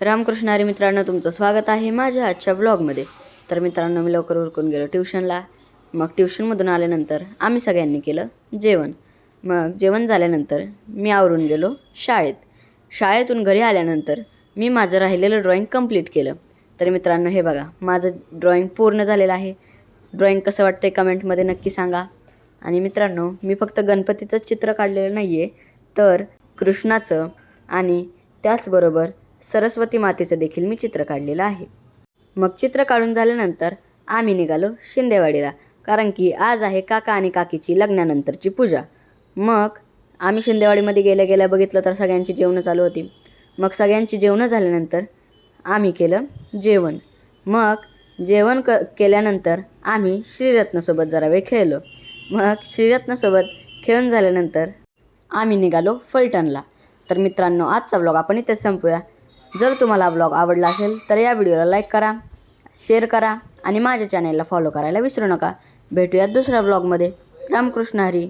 रामकृष्ण हरी मित्रांनो, तुमचं स्वागत आहे माझ्या आजच्या व्लॉगमध्ये। तर मित्रांनो, मी लवकर उरकून गेलो ट्युशनला। मग ट्युशनमधून आल्यानंतर आम्ही सगळ्यांनी केलं जेवण। मग जेवण झाल्यानंतर मी आवरून गेलो शाळेत। शाळेतून घरी आल्यानंतर मी माझं राहिलेलं ड्रॉइंग कंप्लीट केलं। तर मित्रांनो, हे बघा, माझं ड्रॉइंग पूर्ण झालेलं आहे। ड्रॉइंग कसं वाटतंय कमेंटमध्ये नक्की सांगा। आणि मित्रांनो, मी फक्त गणपतीचंच चित्र काढलेलं नाही आहे, तर कृष्णाचं आणि त्याचबरोबर सरस्वती मातेचं देखील मी चित्र काढलेलं आहे। मग चित्र काढून झाल्यानंतर आम्ही निघालो शिंदेवाडीला, कारण की आज आहे काका आणि काकीची लग्नानंतरची पूजा। मग आम्ही शिंदेवाडीमध्ये गेल्या गेल्या बघितलं तर सगळ्यांची जेवणं चालू होती। मग सगळ्यांची जेवणं झाल्यानंतर आम्ही केलं जेवण। मग जेवण केल्यानंतर आम्ही श्रीरत्नसोबत जरा वेळ खेळलो। मग श्रीरत्नसोबत खेळून झाल्यानंतर आम्ही निघालो फलटणला। तर मित्रांनो, आजचा व्लॉग आपण इथेच संपूया। जर तुम्हाला व्लॉग आवडला असेल तर या व्हिडिओला लाईक करा, शेअर करा आणि माझ्या चॅनेलला फॉलो करायला विसरू नका। भेटूयात दुसऱ्या व्लॉगमध्ये। रामकृष्ण हरी।